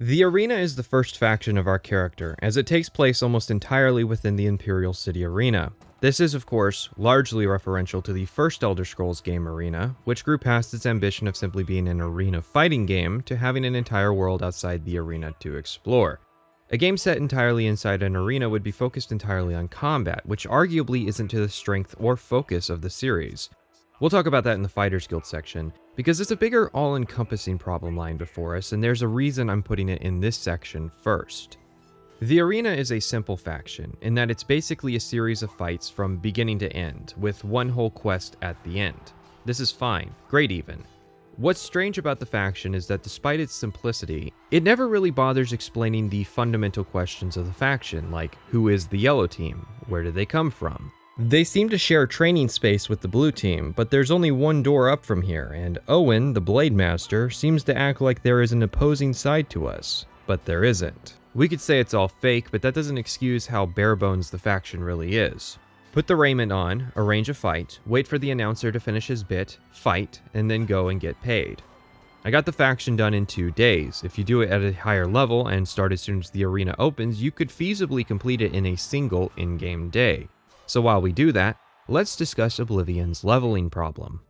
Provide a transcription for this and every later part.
The arena is the first faction of our character, as it takes place almost entirely within the Imperial City arena. This is, of course, largely referential to the first Elder Scrolls game Arena, which grew past its ambition of simply being an arena fighting game to having an entire world outside the arena to explore. A game set entirely inside an arena would be focused entirely on combat, which arguably isn't to the strength or focus of the series. We'll talk about that in the Fighters Guild section, because it's a bigger all-encompassing problem lying before us, and there's a reason I'm putting it in this section first. The arena is a simple faction, in that it's basically a series of fights from beginning to end, with one whole quest at the end. This is fine, great even. What's strange about the faction is that despite its simplicity, it never really bothers explaining the fundamental questions of the faction, like who is the yellow team, where did they come from? They seem to share training space with the blue team, but there's only one door up from here, and Owen, the Blade Master, seems to act like there is an opposing side to us, but there isn't. We could say it's all fake, but that doesn't excuse how bare bones the faction really is. Put the raiment on, arrange a fight, wait for the announcer to finish his bit, fight, and then go and get paid. I got the faction done in 2 days. If you do it at a higher level and start as soon as the arena opens, you could feasibly complete it in a single in-game day. So while we do that, let's discuss Oblivion's leveling problem.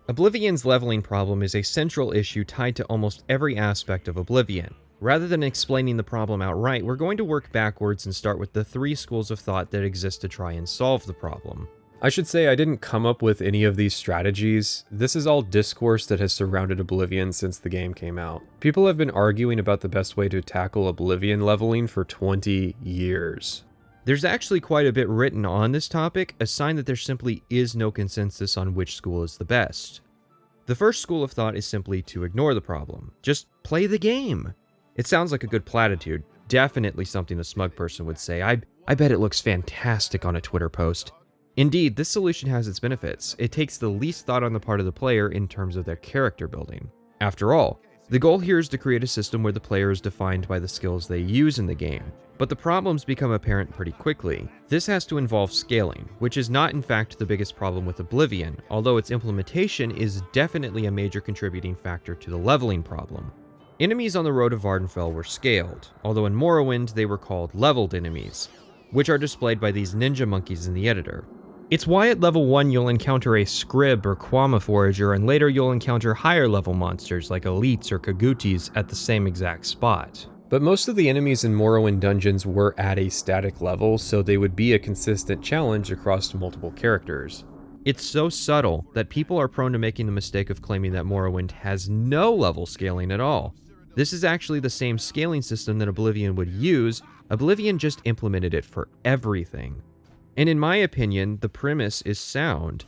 Oblivion's leveling problem is a central issue tied to almost every aspect of Oblivion. Rather than explaining the problem outright, we're going to work backwards and start with the 3 schools of thought that exist to try and solve the problem. I should say I didn't come up with any of these strategies. This is all discourse that has surrounded Oblivion since the game came out. People have been arguing about the best way to tackle Oblivion leveling for 20 years. There's actually quite a bit written on this topic, a sign that there simply is no consensus on which school is the best. The first school of thought is simply to ignore the problem. Just play the game. It sounds like a good platitude, definitely something a smug person would say. I bet it looks fantastic on a Twitter post. Indeed, this solution has its benefits. It takes the least thought on the part of the player in terms of their character building. After all, the goal here is to create a system where the player is defined by the skills they use in the game. But the problems become apparent pretty quickly. This has to involve scaling, which is not in fact the biggest problem with Oblivion, although its implementation is definitely a major contributing factor to the leveling problem. Enemies on the road of Vardenfell were scaled, although in Morrowind they were called leveled enemies, which are displayed by these ninja monkeys in the editor. It's why at level 1 you'll encounter a Scrib or Quama Forager, and later you'll encounter higher level monsters like Elites or Kagutis at the same exact spot. But most of the enemies in Morrowind dungeons were at a static level, so they would be a consistent challenge across multiple characters. It's so subtle that people are prone to making the mistake of claiming that Morrowind has no level scaling at all. This is actually the same scaling system that Oblivion would use. Oblivion just implemented it for everything. And in my opinion, the premise is sound.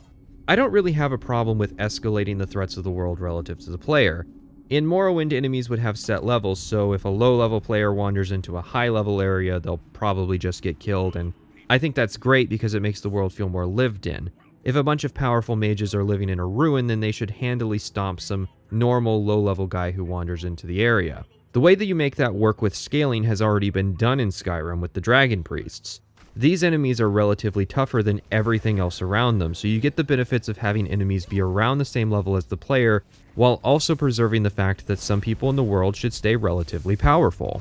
I don't really have a problem with escalating the threats of the world relative to the player. In Morrowind, enemies would have set levels, so if a low-level player wanders into a high-level area, they'll probably just get killed, and I think that's great because it makes the world feel more lived in. If a bunch of powerful mages are living in a ruin, then they should handily stomp some normal low-level guy who wanders into the area. The way that you make that work with scaling has already been done in Skyrim with the Dragon Priests. These enemies are relatively tougher than everything else around them, so you get the benefits of having enemies be around the same level as the player, while also preserving the fact that some people in the world should stay relatively powerful.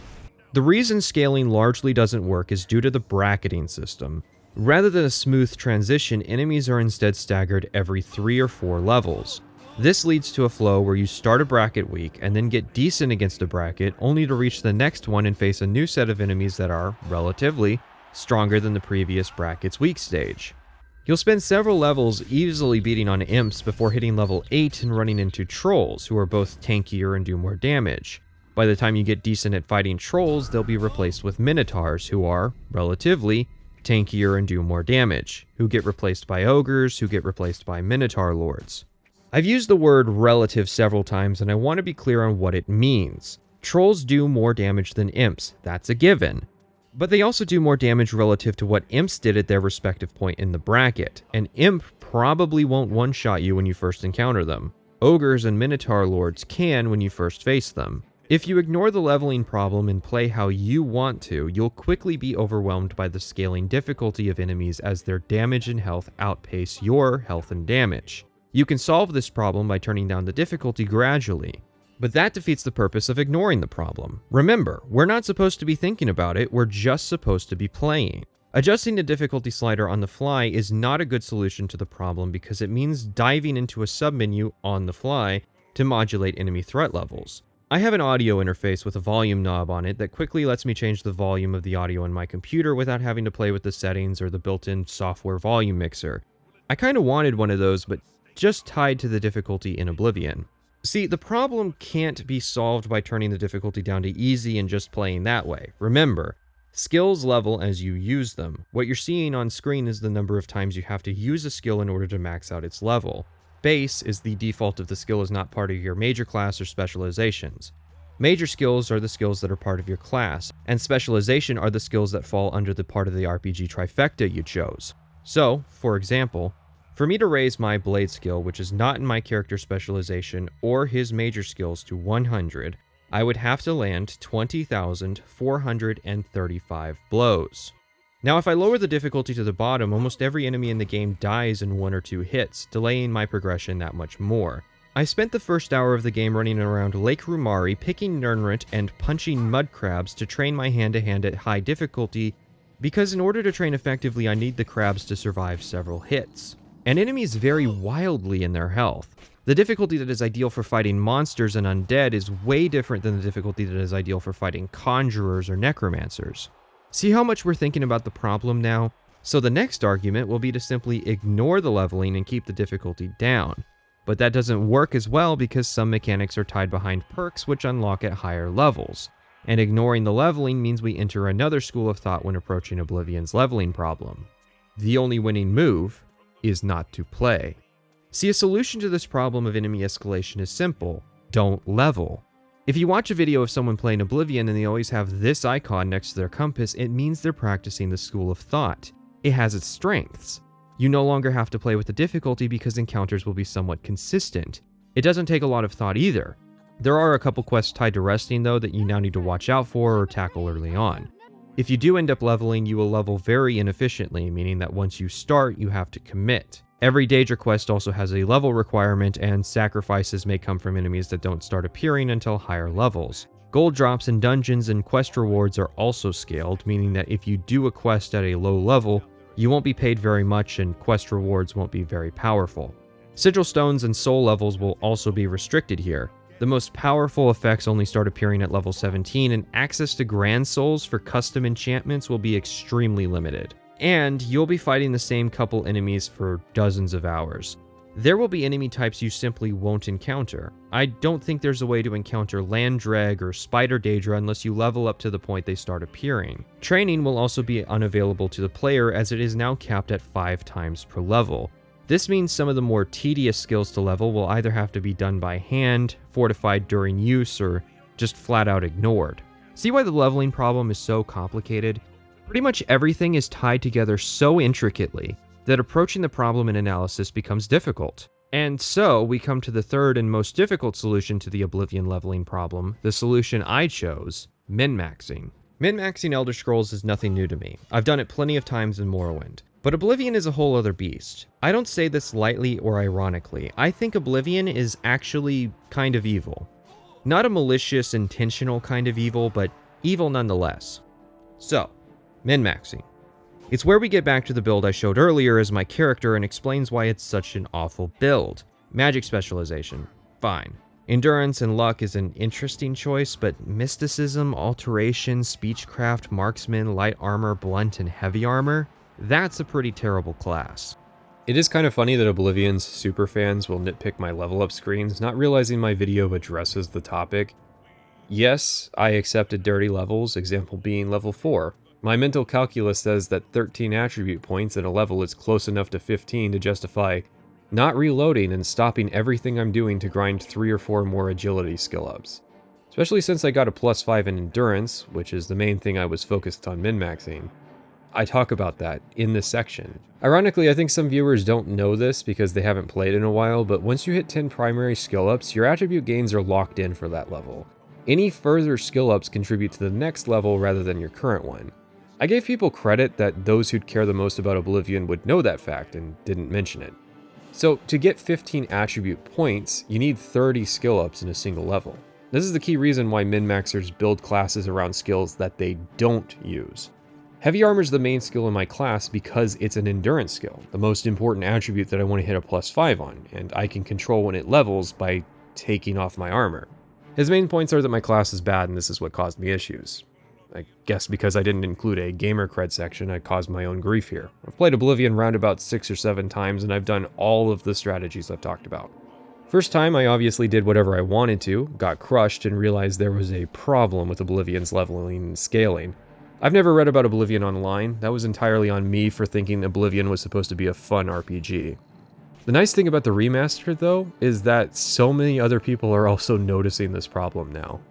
The reason scaling largely doesn't work is due to the bracketing system. Rather than a smooth transition, enemies are instead staggered every 3 or 4 levels. This leads to a flow where you start a bracket weak and then get decent against a bracket, only to reach the next one and face a new set of enemies that are, relatively, stronger than the previous bracket's weak stage. You'll spend several levels easily beating on imps before hitting level 8 and running into trolls, who are both tankier and do more damage. By the time you get decent at fighting trolls, they'll be replaced with minotaurs, who are, relatively, tankier and do more damage, who get replaced by ogres, who get replaced by minotaur lords. I've used the word relative several times, and I want to be clear on what it means. Trolls do more damage than imps, that's a given. But they also do more damage relative to what imps did at their respective point in the bracket. An imp probably won't one-shot you when you first encounter them. Ogres and minotaur lords can when you first face them. If you ignore the leveling problem and play how you want to, you'll quickly be overwhelmed by the scaling difficulty of enemies as their damage and health outpace your health and damage. You can solve this problem by turning down the difficulty gradually. But that defeats the purpose of ignoring the problem. Remember, we're not supposed to be thinking about it, we're just supposed to be playing. Adjusting the difficulty slider on the fly is not a good solution to the problem because it means diving into a submenu on the fly to modulate enemy threat levels. I have an audio interface with a volume knob on it that quickly lets me change the volume of the audio in my computer without having to play with the settings or the built-in software volume mixer. I kinda wanted one of those, but just tied to the difficulty in Oblivion. See, the problem can't be solved by turning the difficulty down to easy and just playing that way. Remember, skills level as you use them. What you're seeing on screen is the number of times you have to use a skill in order to max out its level. Base is the default if the skill is not part of your major class or specializations. Major skills are the skills that are part of your class, and specialization are the skills that fall under the part of the RPG trifecta you chose. So, for example, for me to raise my blade skill, which is not in my character specialization or his major skills, to 100, I would have to land 20,435 blows. Now, if I lower the difficulty to the bottom, almost every enemy in the game dies in 1 or 2 hits, delaying my progression that much more. I spent the first hour of the game running around Lake Rumari, picking Nernrit and punching mud crabs to train my hand-to-hand at high difficulty, because in order to train effectively, I need the crabs to survive several hits. And enemies vary wildly in their health. The difficulty that is ideal for fighting monsters and undead is way different than the difficulty that is ideal for fighting conjurers or necromancers. See how much we're thinking about the problem now? So the next argument will be to simply ignore the leveling and keep the difficulty down. But that doesn't work as well because some mechanics are tied behind perks which unlock at higher levels. And ignoring the leveling means we enter another school of thought when approaching Oblivion's leveling problem. The only winning move is not to play. See, a solution to this problem of enemy escalation is simple: don't level. If you watch a video of someone playing Oblivion and they always have this icon next to their compass, it means they're practicing the school of thought. It has its strengths. You no longer have to play with the difficulty because encounters will be somewhat consistent. It doesn't take a lot of thought either. There are a couple quests tied to resting though that you now need to watch out for or tackle early on. If you do end up leveling, you will level very inefficiently, meaning that once you start, you have to commit. Every Daedra quest also has a level requirement, and sacrifices may come from enemies that don't start appearing until higher levels. Gold drops in dungeons and quest rewards are also scaled, meaning that if you do a quest at a low level, you won't be paid very much and quest rewards won't be very powerful. Sigil stones and soul levels will also be restricted here. The most powerful effects only start appearing at level 17, and access to Grand Souls for custom enchantments will be extremely limited. And you'll be fighting the same couple enemies for dozens of hours. There will be enemy types you simply won't encounter. I don't think there's a way to encounter Landdrag or Spider Daedra unless you level up to the point they start appearing. Training will also be unavailable to the player as it is now capped at 5 times per level. This means some of the more tedious skills to level will either have to be done by hand, fortified during use, or just flat out ignored. See why the leveling problem is so complicated? Pretty much everything is tied together so intricately that approaching the problem in analysis becomes difficult. And so we come to the third and most difficult solution to the Oblivion leveling problem, the solution I chose: min-maxing. Min-maxing Elder Scrolls is nothing new to me. I've done it plenty of times in Morrowind. But Oblivion is a whole other beast. I don't say this lightly or ironically. I think Oblivion is actually kind of evil. Not a malicious, intentional kind of evil, but evil nonetheless. So, min-maxing. It's where we get back to the build I showed earlier as my character and explains why it's such an awful build. Magic specialization. Fine. Endurance and luck is an interesting choice, but mysticism, alteration, speechcraft, marksman, light armor, blunt, and heavy armor? That's a pretty terrible class. It is kind of funny that Oblivion's superfans will nitpick my level up screens, not realizing my video addresses the topic. Yes, I accepted dirty levels, example being level 4. My mental calculus says that 13 attribute points at a level is close enough to 15 to justify not reloading and stopping everything I'm doing to grind 3 or 4 more agility skill ups. Especially since I got a +5 in endurance, which is the main thing I was focused on min-maxing. I talk about that in this section. Ironically, I think some viewers don't know this because they haven't played in a while, but once you hit 10 primary skill ups, your attribute gains are locked in for that level. Any further skill ups contribute to the next level rather than your current one. I gave people credit that those who'd care the most about Oblivion would know that fact and didn't mention it. So to get 15 attribute points, you need 30 skill ups in a single level. This is the key reason why min-maxers build classes around skills that they don't use. Heavy armor is the main skill in my class because it's an endurance skill, the most important attribute that I want to hit a +5 on, and I can control when it levels by taking off my armor. His main points are that my class is bad and this is what caused me issues. I guess because I didn't include a gamer cred section, I caused my own grief here. I've played Oblivion round about 6 or 7 times and I've done all of the strategies I've talked about. First time, I obviously did whatever I wanted to, got crushed, and realized there was a problem with Oblivion's leveling and scaling. I've never read about Oblivion online. That was entirely on me for thinking Oblivion was supposed to be a fun RPG. The nice thing about the remaster, though, is that so many other people are also noticing this problem now.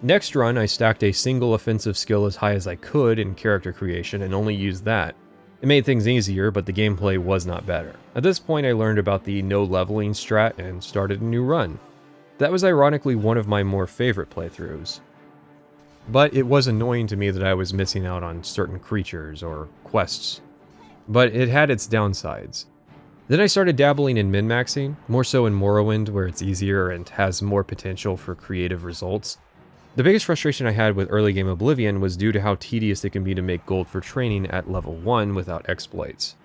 Next run, I stacked a single offensive skill as high as I could in character creation and only used that. It made things easier, but the gameplay was not better. At this point, I learned about the no leveling strat and started a new run. That was ironically one of my more favorite playthroughs. But it was annoying to me that I was missing out on certain creatures or quests. But it had its downsides. Then I started dabbling in min-maxing, more so in Morrowind where it's easier and has more potential for creative results. The biggest frustration I had with early game Oblivion was due to how tedious it can be to make gold for training at level 1 without exploits.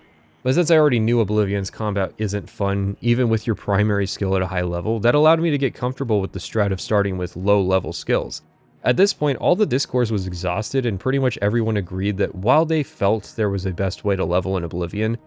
But since I already knew Oblivion's combat isn't fun, even with your primary skill at a high level, that allowed me to get comfortable with the strat of starting with low level skills. At this point, all the discourse was exhausted and pretty much everyone agreed that while they felt there was a best way to level in Oblivion,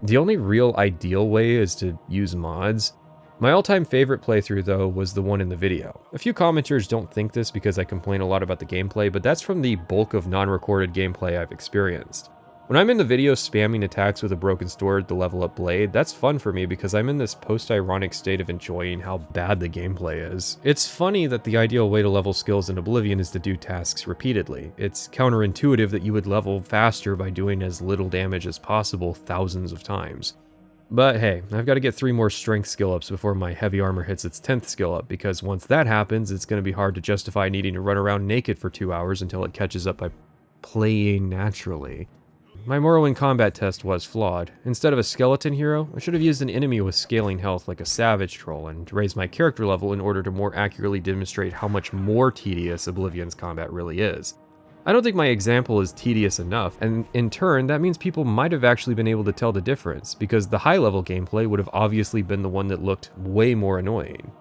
the only real ideal way is to use mods. My all-time favorite playthrough, though, was the one in the video. A few commenters don't think this because I complain a lot about the gameplay, but that's from the bulk of non-recorded gameplay I've experienced. When I'm in the video spamming attacks with a broken sword to level up Blade, that's fun for me because I'm in this post-ironic state of enjoying how bad the gameplay is. It's funny that the ideal way to level skills in Oblivion is to do tasks repeatedly. It's counterintuitive that you would level faster by doing as little damage as possible thousands of times. But hey, I've got to get 3 more strength skill ups before my heavy armor hits its 10th skill up, because once that happens, it's going to be hard to justify needing to run around naked for 2 hours until it catches up by playing naturally. My Morrowind combat test was flawed. Instead of a skeleton hero, I should have used an enemy with scaling health like a savage troll and raised my character level in order to more accurately demonstrate how much more tedious Oblivion's combat really is. I don't think my example is tedious enough, and in turn, that means people might have actually been able to tell the difference, because the high-level gameplay would have obviously been the one that looked way more annoying.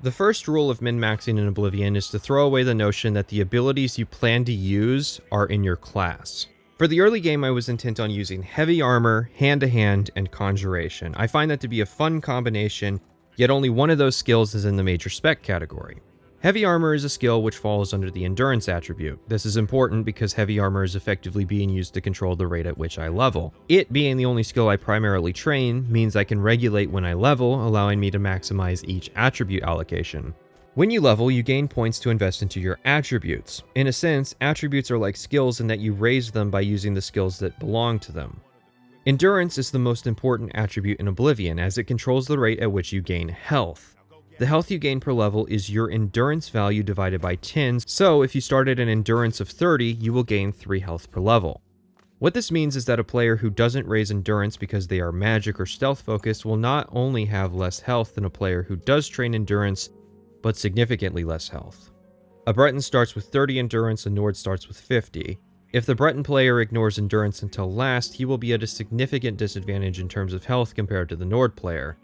The first rule of min-maxing in Oblivion is to throw away the notion that the abilities you plan to use are in your class. For the early game, I was intent on using heavy armor, hand-to-hand, and conjuration. I find that to be a fun combination, yet only one of those skills is in the major spec category. Heavy armor is a skill which falls under the endurance attribute. This is important because heavy armor is effectively being used to control the rate at which I level. It being the only skill I primarily train means I can regulate when I level, allowing me to maximize each attribute allocation. When you level, you gain points to invest into your attributes. In a sense, attributes are like skills in that you raise them by using the skills that belong to them. Endurance is the most important attribute in Oblivion, as it controls the rate at which you gain health. The health you gain per level is your endurance value divided by 10, so if you start at an endurance of 30, you will gain 3 health per level. What this means is that a player who doesn't raise endurance because they are magic or stealth focused will not only have less health than a player who does train endurance, but significantly less health. A Breton starts with 30 endurance, a Nord starts with 50. If the Breton player ignores endurance until last, he will be at a significant disadvantage in terms of health compared to the Nord player.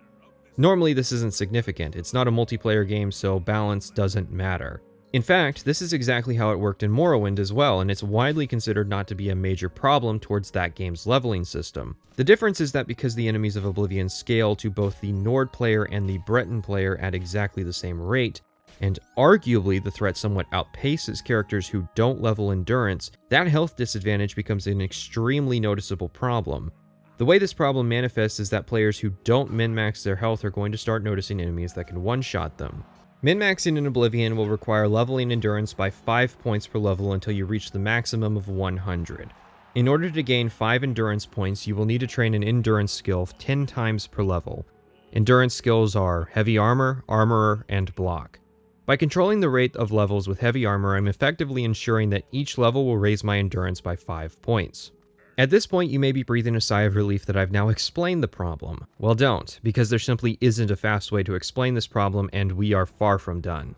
Normally this isn't significant, it's not a multiplayer game, so balance doesn't matter. In fact, this is exactly how it worked in Morrowind as well, and it's widely considered not to be a major problem towards that game's leveling system. The difference is that because the enemies of Oblivion scale to both the Nord player and the Breton player at exactly the same rate, and arguably the threat somewhat outpaces characters who don't level endurance, that health disadvantage becomes an extremely noticeable problem. The way this problem manifests is that players who don't min-max their health are going to start noticing enemies that can one-shot them. Min-maxing in Oblivion will require leveling endurance by 5 points per level until you reach the maximum of 100. In order to gain 5 endurance points, you will need to train an endurance skill 10 times per level. Endurance skills are heavy armor, armorer, and block. By controlling the rate of levels with heavy armor, I'm effectively ensuring that each level will raise my endurance by 5 points. At this point, you may be breathing a sigh of relief that I've now explained the problem. Well, don't, because there simply isn't a fast way to explain this problem, and we are far from done.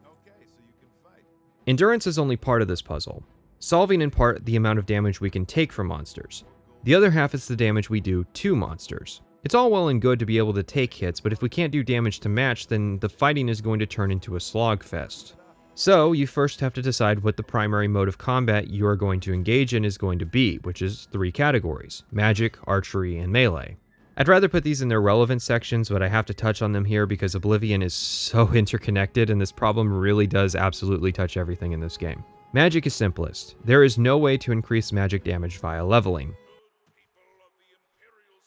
Endurance is only part of this puzzle, solving in part the amount of damage we can take from monsters. The other half is the damage we do to monsters. It's all well and good to be able to take hits, but if we can't do damage to match, then the fighting is going to turn into a slogfest. So, you first have to decide what the primary mode of combat you are going to engage in is going to be, which is 3 categories: magic, archery, and melee. I'd rather put these in their relevant sections, but I have to touch on them here because Oblivion is so interconnected and this problem really does absolutely touch everything in this game. Magic is simplest. There is no way to increase magic damage via leveling.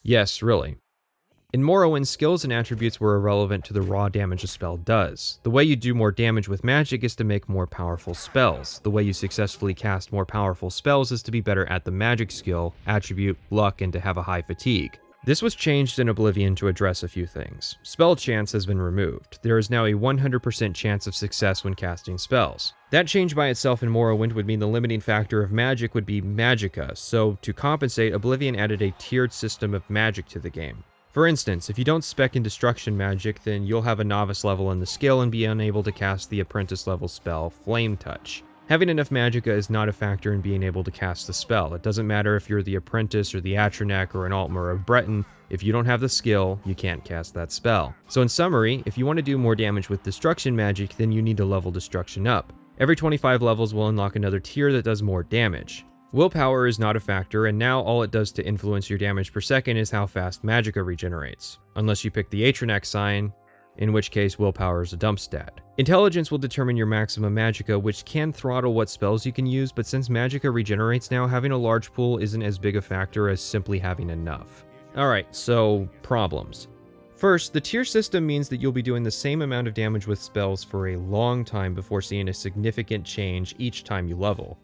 Yes, really. In Morrowind, skills and attributes were irrelevant to the raw damage a spell does. The way you do more damage with magic is to make more powerful spells. The way you successfully cast more powerful spells is to be better at the magic skill, attribute, luck, and to have a high fatigue. This was changed in Oblivion to address a few things. Spell chance has been removed. There is now a 100% chance of success when casting spells. That change by itself in Morrowind would mean the limiting factor of magic would be magicka, so to compensate, Oblivion added a tiered system of magic to the game. For instance, if you don't spec in destruction magic, then you'll have a novice level in the skill and be unable to cast the apprentice level spell, Flame Touch. Having enough magicka is not a factor in being able to cast the spell. It doesn't matter if you're the apprentice or the Atronek or an Altmer of Breton, if you don't have the skill, you can't cast that spell. So in summary, if you want to do more damage with destruction magic, then you need to level destruction up. Every 25 levels will unlock another tier that does more damage. Willpower is not a factor, and now all it does to influence your damage per second is how fast magicka regenerates. Unless you pick the Atronek sign, in which case willpower is a dump stat. Intelligence will determine your maximum magicka, which can throttle what spells you can use, but since magicka regenerates now, having a large pool isn't as big a factor as simply having enough. Alright, so problems. First, the tier system means that you'll be doing the same amount of damage with spells for a long time before seeing a significant change each time you level.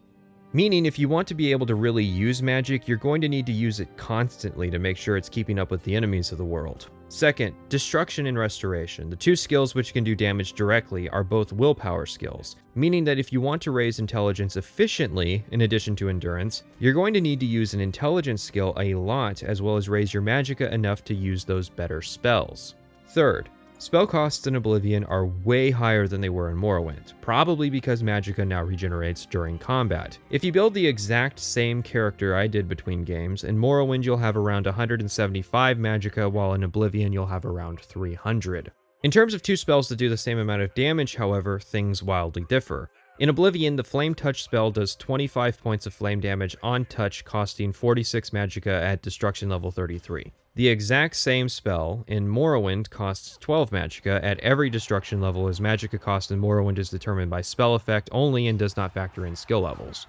Meaning, if you want to be able to really use magic, you're going to need to use it constantly to make sure it's keeping up with the enemies of the world. Second, destruction and restoration. The two skills which can do damage directly are both willpower skills, meaning that if you want to raise intelligence efficiently, in addition to endurance, you're going to need to use an intelligence skill a lot, as well as raise your magicka enough to use those better spells. Third, spell costs in Oblivion are way higher than they were in Morrowind, probably because magicka now regenerates during combat. If you build the exact same character I did between games, in Morrowind you'll have around 175 magicka, while in Oblivion you'll have around 300. In terms of two spells that do the same amount of damage, however, things wildly differ. In Oblivion, the Flame Touch spell does 25 points of flame damage on touch, costing 46 magicka at destruction level 33. The exact same spell in Morrowind costs 12 magicka at every destruction level, as magicka cost in Morrowind is determined by spell effect only and does not factor in skill levels.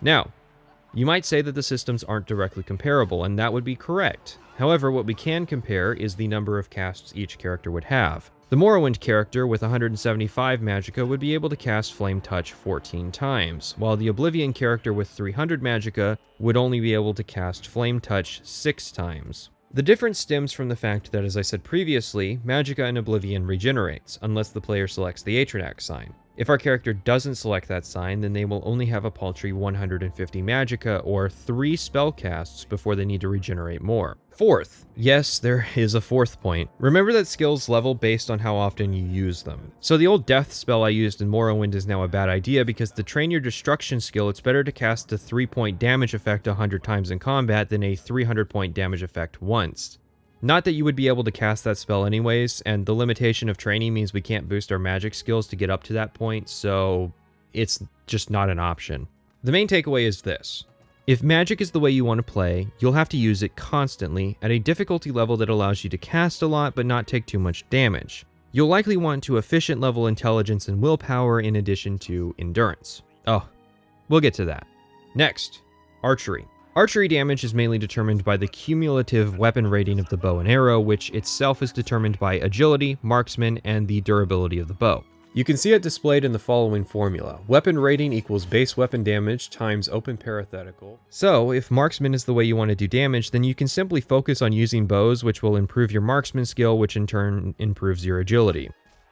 Now, you might say that the systems aren't directly comparable, and that would be correct. However, what we can compare is the number of casts each character would have. The Morrowind character with 175 magicka would be able to cast Flame Touch 14 times, while the Oblivion character with 300 magicka would only be able to cast Flame Touch 6 times. The difference stems from the fact that, as I said previously, magicka in Oblivion regenerates, unless the player selects the Atronek sign. If our character doesn't select that sign, then they will only have a paltry 150 magicka, or 3 spell casts, before they need to regenerate more. Fourth, yes, there is a fourth point. Remember that skills level based on how often you use them. So the old death spell I used in Morrowind is now a bad idea, because to train your destruction skill, it's better to cast a 3-point damage effect 100 times in combat than a 300-point damage effect once. Not that you would be able to cast that spell anyways, and the limitation of training means we can't boost our magic skills to get up to that point, so it's just not an option. The main takeaway is this. If magic is the way you want to play, you'll have to use it constantly at a difficulty level that allows you to cast a lot but not take too much damage. You'll likely want to efficient level intelligence and willpower in addition to endurance. Oh, we'll get to that. Next, archery. Archery damage is mainly determined by the cumulative weapon rating of the bow and arrow, which itself is determined by agility, marksman, and the durability of the bow. You can see it displayed in the following formula. Weapon rating equals base weapon damage times open parenthetical. So, if marksman is the way you want to do damage, then you can simply focus on using bows, which will improve your marksman skill, which in turn improves your agility.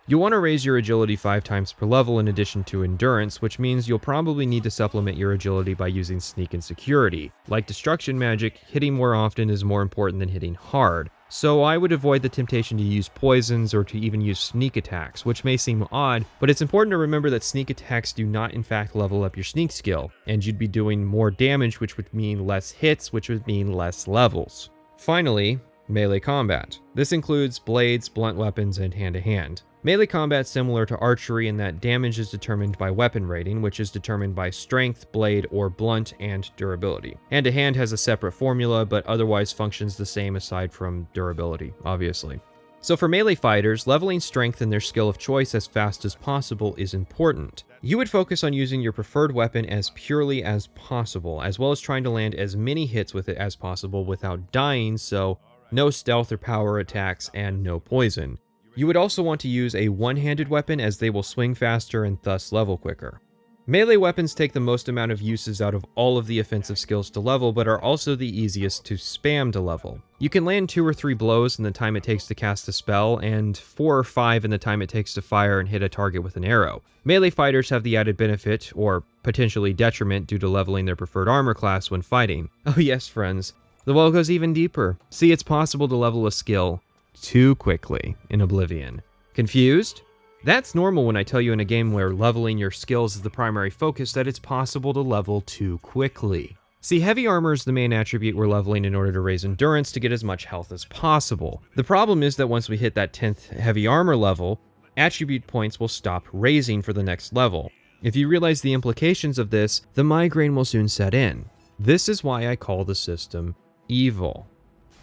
You'll want to raise your agility 5 times per level in addition to endurance, which means you'll probably need to supplement your agility by using sneak and security. Like destruction magic, hitting more often is more important than hitting hard, so I would avoid the temptation to use poisons or to even use sneak attacks, which may seem odd, but it's important to remember that sneak attacks do not in fact level up your sneak skill, and you'd be doing more damage, which would mean less hits, which would mean less levels. Finally, melee combat. This includes blades, blunt weapons, and hand-to-hand. Melee combat's similar to archery in that damage is determined by weapon rating, which is determined by strength, blade, or blunt, and durability. Hand-to-hand has a separate formula, but otherwise functions the same aside from durability, obviously. So for melee fighters, leveling strength and their skill of choice as fast as possible is important. You would focus on using your preferred weapon as purely as possible, as well as trying to land as many hits with it as possible without dying, so no stealth or power attacks and no poison. You would also want to use a one-handed weapon as they will swing faster and thus level quicker. Melee weapons take the most amount of uses out of all of the offensive skills to level, but are also the easiest to spam to level. You can land 2 or 3 blows in the time it takes to cast a spell, and 4 or 5 in the time it takes to fire and hit a target with an arrow. Melee fighters have the added benefit, or potentially detriment due to leveling their preferred armor class when fighting. Oh yes, friends, the well goes even deeper. See, it's possible to level a skill too quickly in Oblivion. Confused? That's normal when I tell you in a game where leveling your skills is the primary focus that it's possible to level too quickly. See, heavy armor is the main attribute we're leveling in order to raise endurance to get as much health as possible. The problem is that once we hit that 10th heavy armor level, attribute points will stop raising for the next level. If you realize the implications of this, the migraine will soon set in. This is why I call the system evil.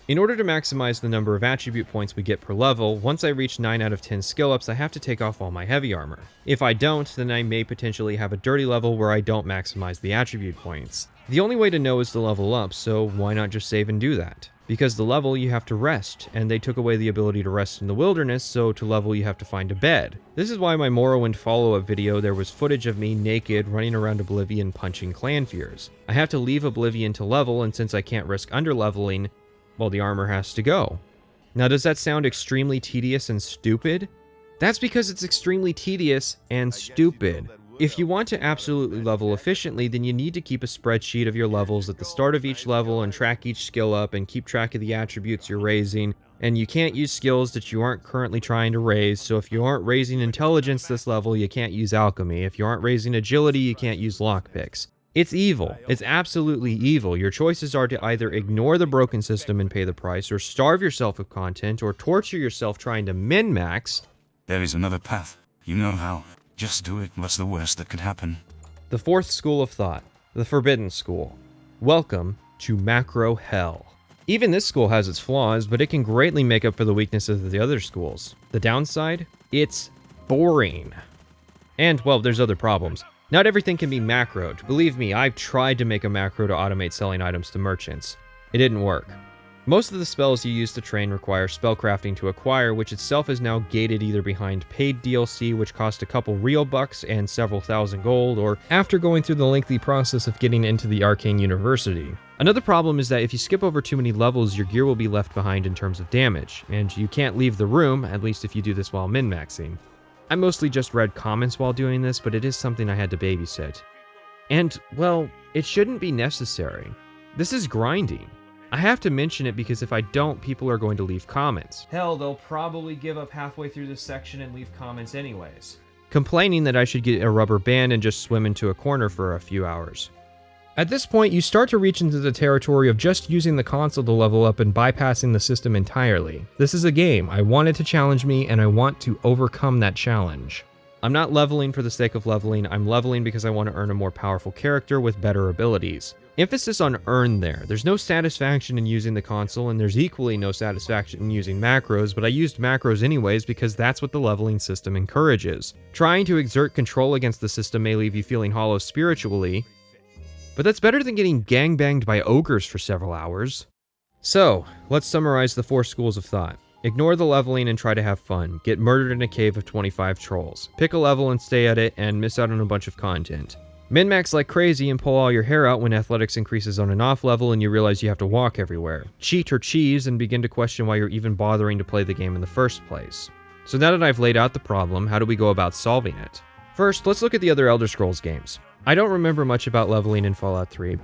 In order to maximize the number of attribute points we get per level, once I reach 9 out of 10 skill ups, I have to take off all my heavy armor. If I don't, then I may potentially have a dirty level where I don't maximize the attribute points. The only way to know is to level up, so why not just save and do that? Because the level you have to rest, and they took away the ability to rest in the wilderness, so to level you have to find a bed. This is why my Morrowind follow-up video there was footage of me naked running around Oblivion punching clan fears. I have to leave Oblivion to level, and since I can't risk underleveling, well, the armor has to go. Now, does that sound extremely tedious and stupid? That's because it's extremely tedious and stupid. If you want to absolutely level efficiently, then you need to keep a spreadsheet of your levels at the start of each level and track each skill up and keep track of the attributes you're raising. And you can't use skills that you aren't currently trying to raise, so if you aren't raising intelligence this level, you can't use alchemy. If you aren't raising agility, you can't use lockpicks. It's evil. It's absolutely evil. Your choices are to either ignore the broken system and pay the price, or starve yourself of content, or torture yourself trying to min-max. There is another path. You know how. Just do it. What's the worst that could happen? The fourth school of thought, the Forbidden School. Welcome to macro hell. Even this school has its flaws, but it can greatly make up for the weaknesses of the other schools. The downside? It's boring. And, well, there's other problems. Not everything can be macroed. Believe me, I've tried to make a macro to automate selling items to merchants. It didn't work. Most of the spells you use to train require spellcrafting to acquire, which itself is now gated either behind paid DLC, which cost a couple real bucks and several thousand gold, or after going through the lengthy process of getting into the Arcane University. Another problem is that if you skip over too many levels, your gear will be left behind in terms of damage, and you can't leave the room, at least if you do this while min-maxing. I mostly just read comments while doing this, but it is something I had to babysit. And, well, it shouldn't be necessary. This is grinding. I have to mention it because if I don't, people are going to leave comments. Hell, they'll probably give up halfway through this section and leave comments anyways, complaining that I should get a rubber band and just swim into a corner for a few hours. At this point, you start to reach into the territory of just using the console to level up and bypassing the system entirely. This is a game. I want it to challenge me, and I want to overcome that challenge. I'm not leveling for the sake of leveling, I'm leveling because I want to earn a more powerful character with better abilities. Emphasis on earn there. There's no satisfaction in using the console, and there's equally no satisfaction in using macros, but I used macros anyways because that's what the leveling system encourages. Trying to exert control against the system may leave you feeling hollow spiritually, but that's better than getting gangbanged by ogres for several hours. So, let's summarize the 4 schools of thought. Ignore the leveling and try to have fun. Get murdered in a cave of 25 trolls. Pick a level and stay at it and miss out on a bunch of content. Min-max like crazy and pull all your hair out when athletics increases on an off level and you realize you have to walk everywhere. Cheat or cheese and begin to question why you're even bothering to play the game in the first place. So now that I've laid out the problem, how do we go about solving it? First, let's look at the other Elder Scrolls games. I don't remember much about leveling in Fallout 3,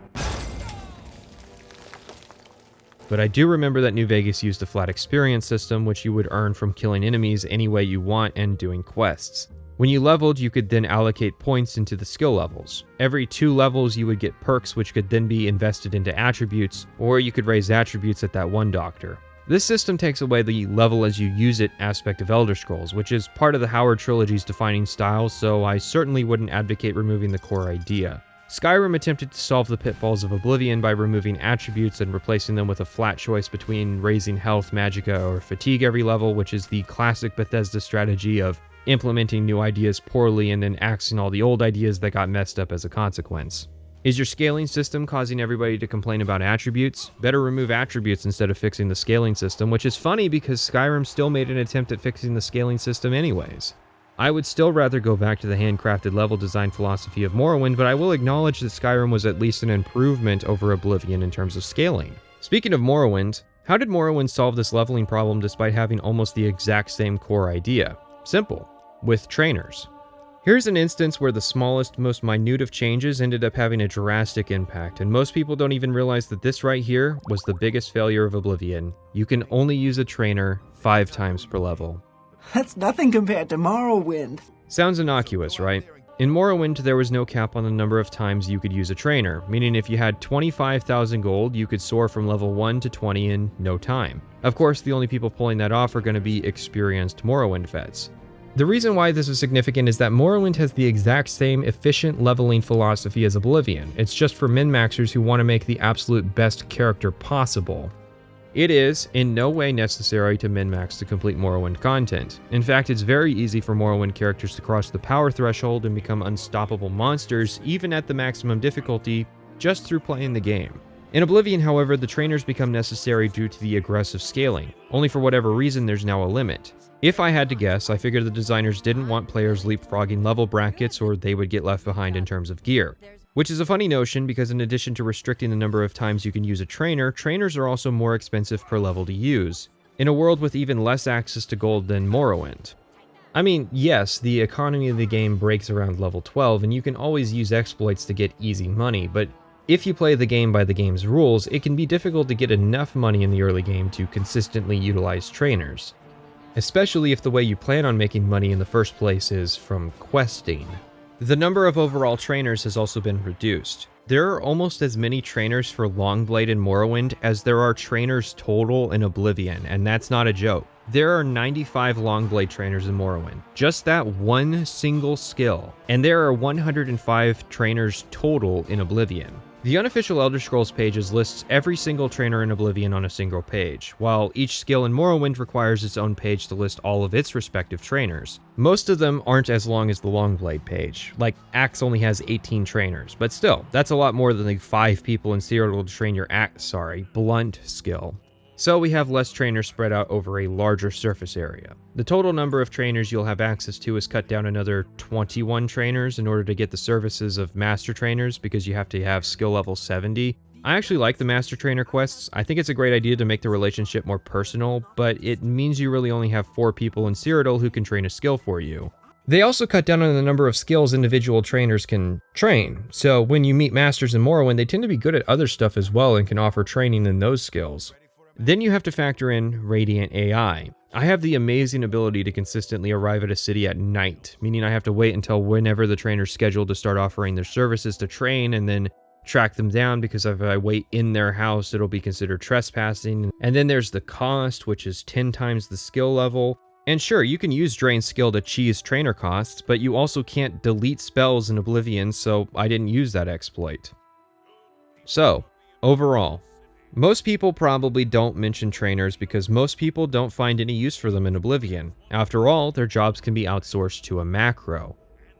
but I do remember that New Vegas used a flat experience system, which you would earn from killing enemies any way you want and doing quests. When you leveled, you could then allocate points into the skill levels. Every 2 levels, you would get perks, which could then be invested into attributes, or you could raise attributes at that one doctor. This system takes away the level as you use it aspect of Elder Scrolls, which is part of the Howard Trilogy's defining style, so I certainly wouldn't advocate removing the core idea. Skyrim attempted to solve the pitfalls of Oblivion by removing attributes and replacing them with a flat choice between raising health, magicka, or fatigue every level, which is the classic Bethesda strategy of implementing new ideas poorly and then axing all the old ideas that got messed up as a consequence. Is your scaling system causing everybody to complain about attributes? Better remove attributes instead of fixing the scaling system, which is funny because Skyrim still made an attempt at fixing the scaling system anyways. I would still rather go back to the handcrafted level design philosophy of Morrowind, but I will acknowledge that Skyrim was at least an improvement over Oblivion in terms of scaling. Speaking of Morrowind, how did Morrowind solve this leveling problem despite having almost the exact same core idea? Simple. With trainers. Here's an instance where the smallest, most minute of changes ended up having a drastic impact, and most people don't even realize that this right here was the biggest failure of Oblivion. You can only use a trainer 5 times per level. That's nothing compared to Morrowind. Sounds innocuous, right? In Morrowind, there was no cap on the number of times you could use a trainer, meaning if you had 25,000 gold, you could soar from level 1 to 20 in no time. Of course, the only people pulling that off are going to be experienced Morrowind vets. The reason why this is significant is that Morrowind has the exact same efficient leveling philosophy as Oblivion. It's just for min-maxers who want to make the absolute best character possible. It is in no way necessary to min-max to complete Morrowind content. In fact, it's very easy for Morrowind characters to cross the power threshold and become unstoppable monsters, even at the maximum difficulty, just through playing the game. In Oblivion, however, the trainers become necessary due to the aggressive scaling. Only for whatever reason, there's now a limit. If I had to guess, I figure the designers didn't want players leapfrogging level brackets or they would get left behind in terms of gear. Which is a funny notion because in addition to restricting the number of times you can use a trainer, trainers are also more expensive per level to use, in a world with even less access to gold than Morrowind. I mean, yes, the economy of the game breaks around level 12 and you can always use exploits to get easy money, but if you play the game by the game's rules, it can be difficult to get enough money in the early game to consistently utilize trainers. Especially if the way you plan on making money in the first place is from questing. The number of overall trainers has also been reduced. There are almost as many trainers for Longblade in Morrowind as there are trainers total in Oblivion, and that's not a joke. There are 95 Longblade trainers in Morrowind, just that one single skill, and there are 105 trainers total in Oblivion. The unofficial Elder Scrolls pages lists every single trainer in Oblivion on a single page, while each skill in Morrowind requires its own page to list all of its respective trainers. Most of them aren't as long as the Longblade page, like Axe only has 18 trainers, but still, that's a lot more than the 5 people in Cyrodiil to train your blunt skill. So we have less trainers spread out over a larger surface area. The total number of trainers you'll have access to is cut down another 21 trainers in order to get the services of master trainers because you have to have skill level 70. I actually like the master trainer quests. I think it's a great idea to make the relationship more personal, but it means you really only have 4 people in Cyrodiil who can train a skill for you. They also cut down on the number of skills individual trainers can train, so when you meet masters in Morrowind, they tend to be good at other stuff as well and can offer training in those skills. Then you have to factor in Radiant AI. I have the amazing ability to consistently arrive at a city at night, meaning I have to wait until whenever the trainer's scheduled to start offering their services to train and then track them down because if I wait in their house, it'll be considered trespassing. And then there's the cost, which is 10 times the skill level. And sure, you can use Drain Skill to cheese trainer costs, but you also can't delete spells in Oblivion, so I didn't use that exploit. So, overall, most people probably don't mention trainers because most people don't find any use for them in Oblivion. After all, their jobs can be outsourced to a macro.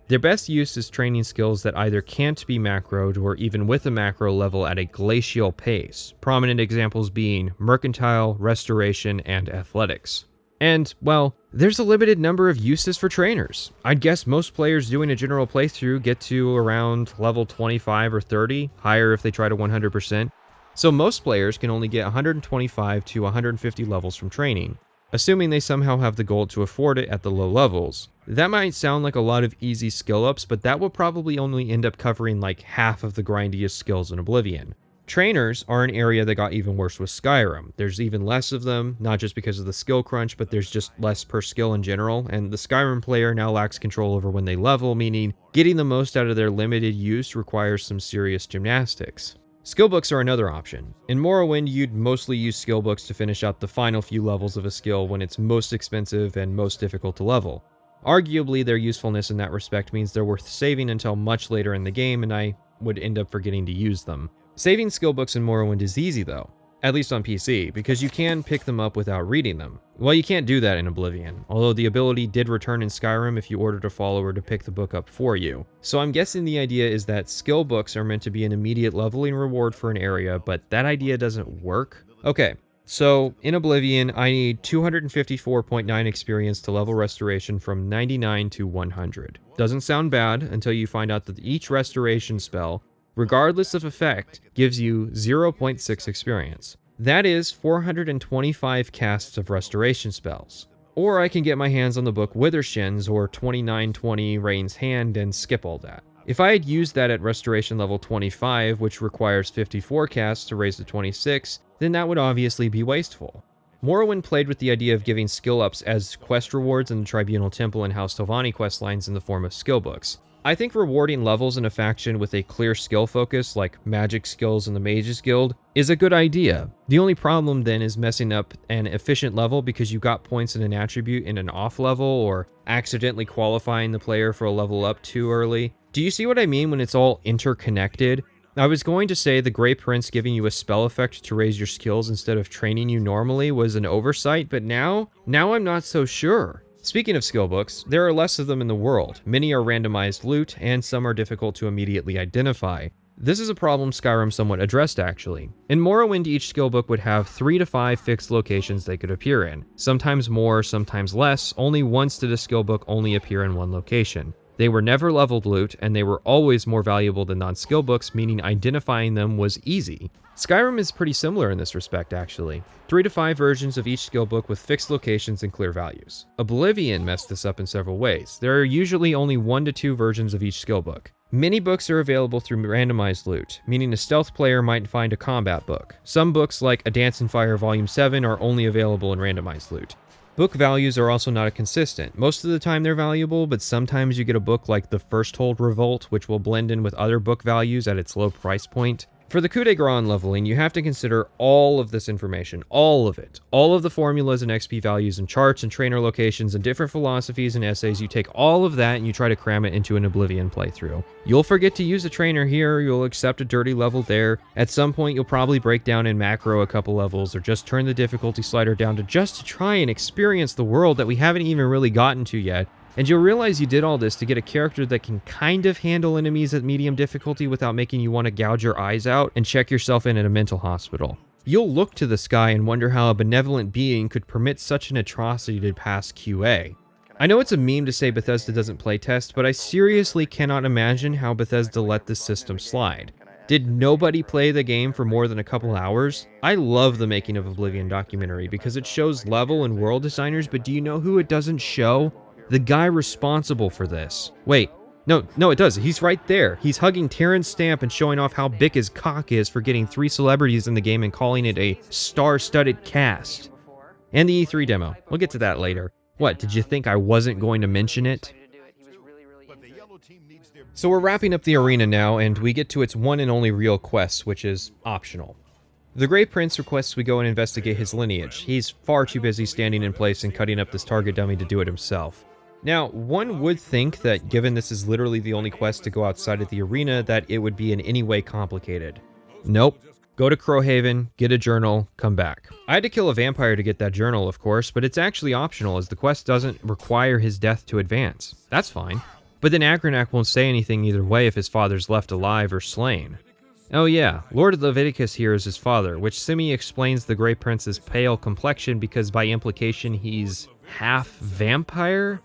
Their best use is training skills that either can't be macroed or even with a macro level at a glacial pace, prominent examples being Mercantile, Restoration, and Athletics. And, well, there's a limited number of uses for trainers. I'd guess most players doing a general playthrough get to around level 25 or 30, higher if they try to 100%. So most players can only get 125 to 150 levels from training. assuming they somehow have the gold to afford it at the low levels. That might sound like a lot of easy skill ups, but that will probably only end up covering like half of the grindiest skills in Oblivion. Trainers are an area that got even worse with Skyrim. There's even less of them, not just because of the skill crunch, but there's just less per skill in general, and the Skyrim player now lacks control over when they level, meaning getting the most out of their limited use requires some serious gymnastics. Skill books are another option. In Morrowind, you'd mostly use skill books to finish out the final few levels of a skill when it's most expensive and most difficult to level. Arguably, their usefulness in that respect means they're worth saving until much later in the game, and I would end up forgetting to use them. Saving skill books in Morrowind is easy though, at least on PC, because you can pick them up without reading them. Well, you can't do that in Oblivion, although the ability did return in Skyrim if you ordered a follower to pick the book up for you. So I'm guessing the idea is that skill books are meant to be an immediate leveling reward for an area, but that idea doesn't work. Okay, so in Oblivion, I need 254.9 experience to level restoration from 99 to 100. Doesn't sound bad until you find out that each restoration spell, regardless of effect, gives you 0.6 experience. That is 425 casts of restoration spells. Or I can get my hands on the book Withershins or 2920 Rain's Hand and skip all that. If I had used that at restoration level 25, which requires 54 casts to raise to 26, then that would obviously be wasteful. Morrowind played with the idea of giving skill ups as quest rewards in the Tribunal Temple and House Telvanni questlines in the form of skill books. I think rewarding levels in a faction with a clear skill focus, like magic skills in the Mages Guild, is a good idea. The only problem then is messing up an efficient level because you got points in an attribute in an off level, or accidentally qualifying the player for a level up too early. Do you see what I mean when it's all interconnected? I was going to say the Grey Prince giving you a spell effect to raise your skills instead of training you normally was an oversight, but now I'm not so sure. Speaking of skill books, there are less of them in the world. Many are randomized loot, and some are difficult to immediately identify. This is a problem Skyrim somewhat addressed actually. In Morrowind, each skill book would have 3 to 5 fixed locations they could appear in. Sometimes more, sometimes less. Only once did a skill book only appear in one location. They were never leveled loot, and they were always more valuable than non-skill books, meaning identifying them was easy. Skyrim is pretty similar in this respect, actually. 3 to 5 versions of each skill book with fixed locations and clear values. Oblivion messed this up in several ways. There are usually only 1 to 2 versions of each skill book. Many books are available through randomized loot, meaning a stealth player might find a combat book. Some books, like A Dance in Fire Volume 7, are only available in randomized loot. Book values are also not consistent. Most of the time they're valuable, but sometimes you get a book like The First Hold Revolt, which will blend in with other book values at its low price point. For the coup de grace leveling, you have to consider all of this information, all of it. All of the formulas and XP values and charts and trainer locations and different philosophies and essays. You take all of that and you try to cram it into an Oblivion playthrough. You'll forget to use a trainer here, you'll accept a dirty level there. At some point, you'll probably break down in macro a couple levels or just turn the difficulty slider down to try and experience the world that we haven't even really gotten to yet. And you'll realize you did all this to get a character that can kind of handle enemies at medium difficulty without making you want to gouge your eyes out and check yourself in at a mental hospital. You'll look to the sky and wonder how a benevolent being could permit such an atrocity to pass QA. I know it's a meme to say Bethesda doesn't playtest, but I seriously cannot imagine how Bethesda let this system slide. Did nobody play the game for more than a couple hours? I love the Making of Oblivion documentary because it shows level and world designers, but do you know who it doesn't show? The guy responsible for this. Wait, no, it does. He's right there. He's hugging Terran's stamp and showing off how big his cock is for getting 3 celebrities in the game and calling it a star-studded cast. And the E3 demo. We'll get to that later. What, did you think I wasn't going to mention it? So we're wrapping up the arena now, and we get to its one and only real quest, which is optional. The Grey Prince requests we go and investigate his lineage. He's far too busy standing in place and cutting up this target dummy to do it himself. Now, one would think that given this is literally the only quest to go outside of the arena, that it would be in any way complicated. Nope. Go to Crowhaven, get a journal, come back. I had to kill a vampire to get that journal, of course, but it's actually optional as the quest doesn't require his death to advance. That's fine. But then Agranac won't say anything either way if his father's left alive or slain. Oh yeah, Lord Leviticus here is his father, which semi-explains the Grey Prince's pale complexion because by implication he's half vampire?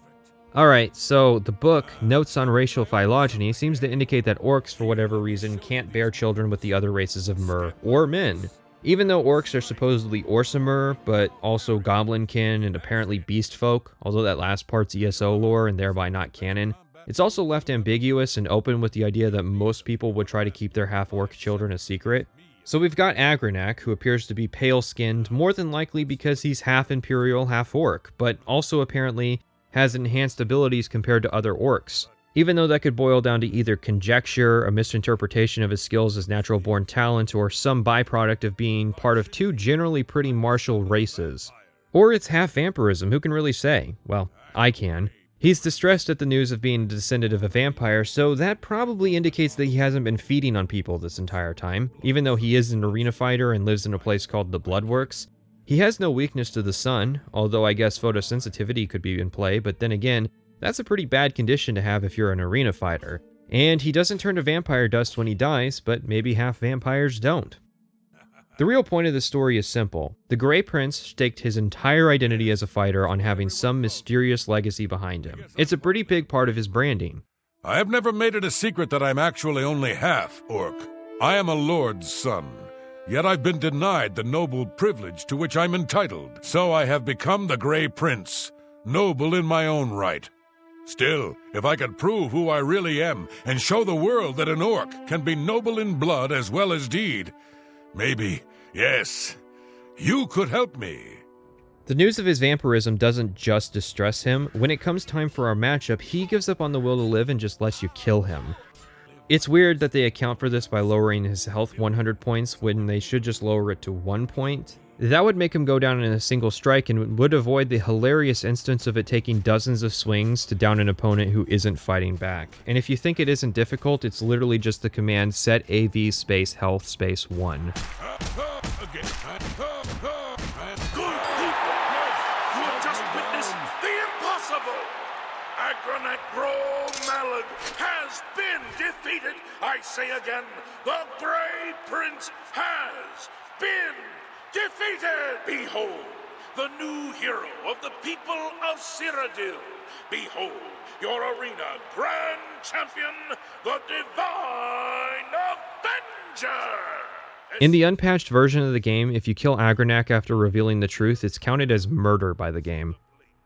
Alright, so the book, Notes on Racial Phylogeny, seems to indicate that orcs, for whatever reason, can't bear children with the other races of Mer or men. Even though orcs are supposedly Orsimer, but also goblinkin and apparently beast folk, although that last part's ESO lore and thereby not canon, it's also left ambiguous and open with the idea that most people would try to keep their half-orc children a secret. So we've got Agranak, who appears to be pale-skinned, more than likely because he's half-imperial, half-orc, but also apparently has enhanced abilities compared to other orcs. Even though that could boil down to either conjecture, a misinterpretation of his skills as natural-born talent, or some byproduct of being part of two generally pretty martial races. Or it's half-vampirism, who can really say? Well, I can. He's distressed at the news of being a descendant of a vampire, so that probably indicates that he hasn't been feeding on people this entire time. Even though he is an arena fighter and lives in a place called the Bloodworks, he has no weakness to the sun, although I guess photosensitivity could be in play, but then again, that's a pretty bad condition to have if you're an arena fighter. And he doesn't turn to vampire dust when he dies, but maybe half vampires don't. The real point of the story is simple. The Grey Prince staked his entire identity as a fighter on having some mysterious legacy behind him. It's a pretty big part of his branding. I have never made it a secret that I'm actually only half orc. I am a lord's son. Yet I've been denied the noble privilege to which I'm entitled. So I have become the Grey Prince, noble in my own right. Still, if I could prove who I really am and show the world that an orc can be noble in blood as well as deed, maybe, yes, you could help me. The news of his vampirism doesn't just distress him. When it comes time for our matchup, he gives up on the will to live and just lets you kill him. It's weird that they account for this by lowering his health 100 points when they should just lower it to 1 point. That would make him go down in a single strike and would avoid the hilarious instance of it taking dozens of swings to down an opponent who isn't fighting back. And if you think it isn't difficult, it's literally just the command set AV space health space 1. Has been defeated. I say again, the Grey Prince has been defeated. Behold, the new hero of the people of Cyrodiil. Behold, your arena grand champion, the Divine Avenger. In the unpatched version of the game, if you kill Agranak after revealing the truth, it's counted as murder by the game.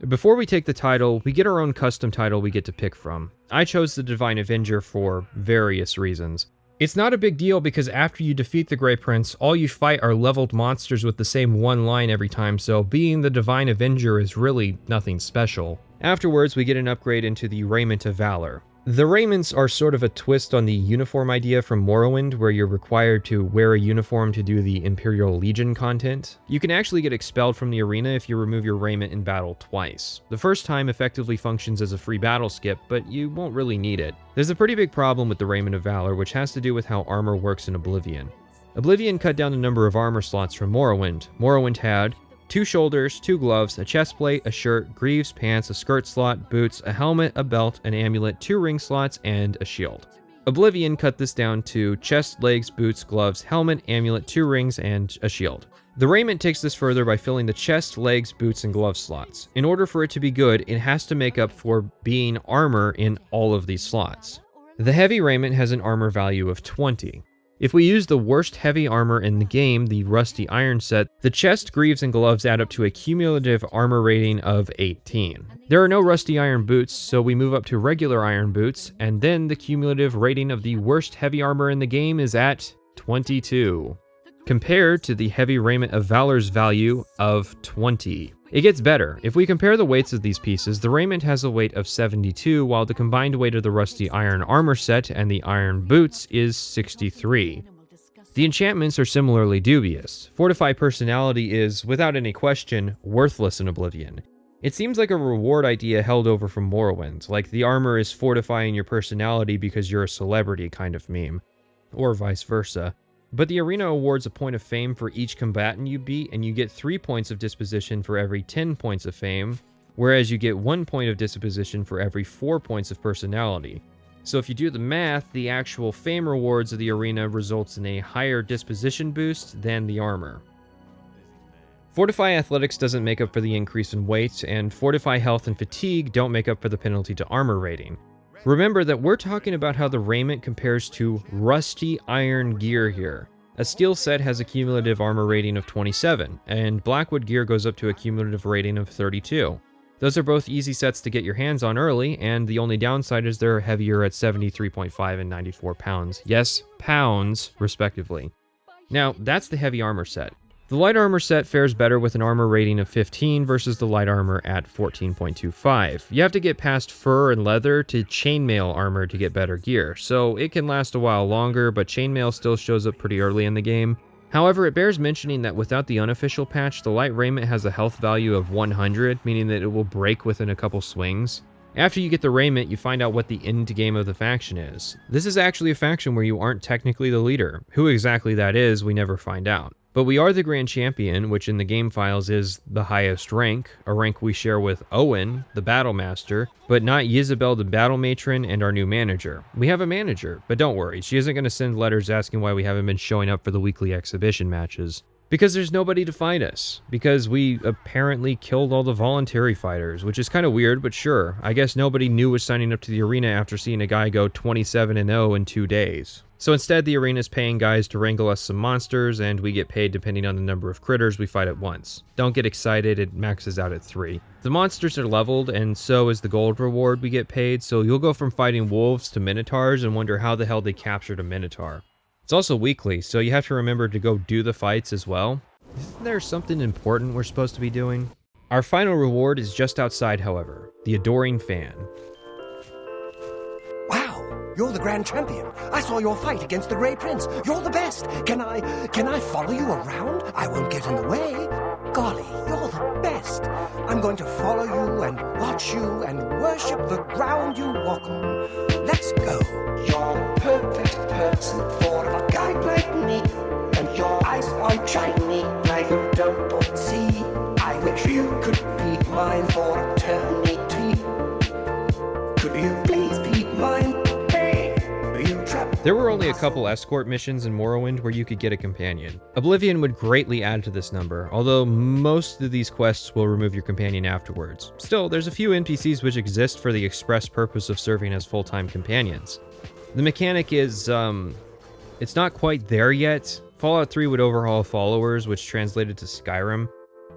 Before we take the title, we get our own custom title we get to pick from. I chose the Divine Avenger for various reasons. It's not a big deal because after you defeat the Grey Prince, all you fight are leveled monsters with the same one line every time, so being the Divine Avenger is really nothing special. Afterwards, we get an upgrade into the Raiment of Valor. The raiments are sort of a twist on the uniform idea from Morrowind, where you're required to wear a uniform to do the Imperial Legion content. You can actually get expelled from the arena if you remove your raiment in battle twice. The first time effectively functions as a free battle skip, but you won't really need it. There's a pretty big problem with the Raiment of Valor, which has to do with how armor works in Oblivion. Oblivion cut down the number of armor slots from Morrowind. Morrowind had 2 shoulders, 2 gloves, a chest plate, a shirt, greaves, pants, a skirt slot, boots, a helmet, a belt, an amulet, 2 ring slots, and a shield. Oblivion cut this down to chest, legs, boots, gloves, helmet, amulet, 2 rings, and a shield. The raiment takes this further by filling the chest, legs, boots, and glove slots. In order for it to be good, it has to make up for being armor in all of these slots. The heavy raiment has an armor value of 20. If we use the worst heavy armor in the game, the Rusty Iron set, the chest, greaves, and gloves add up to a cumulative armor rating of 18. There are no Rusty Iron boots, so we move up to regular iron boots, and then the cumulative rating of the worst heavy armor in the game is at 22, compared to the Heavy Raiment of Valor's value of 20. It gets better. If we compare the weights of these pieces, the raiment has a weight of 72, while the combined weight of the Rusty Iron armor set and the iron boots is 63. The enchantments are similarly dubious. Fortify Personality is, without any question, worthless in Oblivion. It seems like a reward idea held over from Morrowind, like the armor is fortifying your personality because you're a celebrity kind of meme, or vice versa. But the arena awards a point of fame for each combatant you beat, and you get 3 points of disposition for every 10 points of fame, whereas you get 1 point of disposition for every 4 points of personality. So if you do the math, the actual fame rewards of the arena results in a higher disposition boost than the armor. Fortify Athletics doesn't make up for the increase in weight, and Fortify Health and Fatigue don't make up for the penalty to armor rating. Remember that we're talking about how the raiment compares to rusty iron gear here. A steel set has a cumulative armor rating of 27, and Blackwood gear goes up to a cumulative rating of 32. Those are both easy sets to get your hands on early, and the only downside is they're heavier at 73.5 and 94 pounds. Yes, pounds, respectively. Now, that's the heavy armor set. The light armor set fares better with an armor rating of 15 versus the light armor at 14.25. You have to get past fur and leather to chainmail armor to get better gear, so it can last a while longer, but chainmail still shows up pretty early in the game. However, it bears mentioning that without the unofficial patch, the light raiment has a health value of 100, meaning that it will break within a couple swings. After you get the raiment, you find out what the end game of the faction is. This is actually a faction where you aren't technically the leader. Who exactly that is, we never find out. But we are the Grand Champion, which in the game files is the highest rank, a rank we share with Owen, the Battle Master, but not Isabel, the Battle Matron, and our new manager. We have a manager, but don't worry, she isn't going to send letters asking why we haven't been showing up for the weekly exhibition matches. Because there's nobody to fight us. Because we apparently killed all the voluntary fighters, which is kind of weird, but sure. I guess nobody new was signing up to the arena after seeing a guy go 27-0 in 2 days. So instead, the arena is paying guys to wrangle us some monsters, and we get paid depending on the number of critters we fight at once. Don't get excited, it maxes out at 3. The monsters are leveled, and so is the gold reward we get paid, so you'll go from fighting wolves to minotaurs and wonder how the hell they captured a minotaur. It's also weekly, so you have to remember to go do the fights as well. Isn't there something important we're supposed to be doing? Our final reward is just outside, however, the Adoring Fan. Wow, you're the Grand Champion. I saw your fight against the Grey Prince. You're the best. Can I follow you around? I won't get in the way. Golly, you're the best. I'm going to follow you and watch you and worship the ground you walk on. Let's go. You're a perfect person for a guy like me, and your eyes are shiny like you don't see. I wish you could be mine for eternity. Could you please be mine? Hey, are you trapped? There were only a couple escort missions in Morrowind where you could get a companion. Oblivion would greatly add to this number, although most of these quests will remove your companion afterwards. Still, there's a few NPCs which exist for the express purpose of serving as full-time companions. The mechanic is, it's not quite there yet. Fallout 3 would overhaul followers, which translated to Skyrim.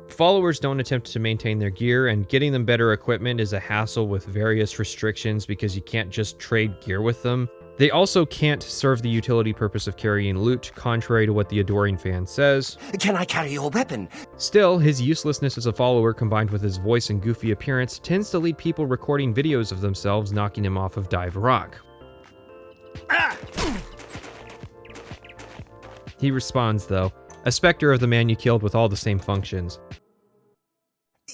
Followers don't attempt to maintain their gear, and getting them better equipment is a hassle with various restrictions because you can't just trade gear with them. They also can't serve the utility purpose of carrying loot, contrary to what the Adoring Fan says. Can I carry your weapon? Still, his uselessness as a follower combined with his voice and goofy appearance tends to lead people recording videos of themselves knocking him off of Dive Rock. He responds, though, a specter of the man you killed with all the same functions.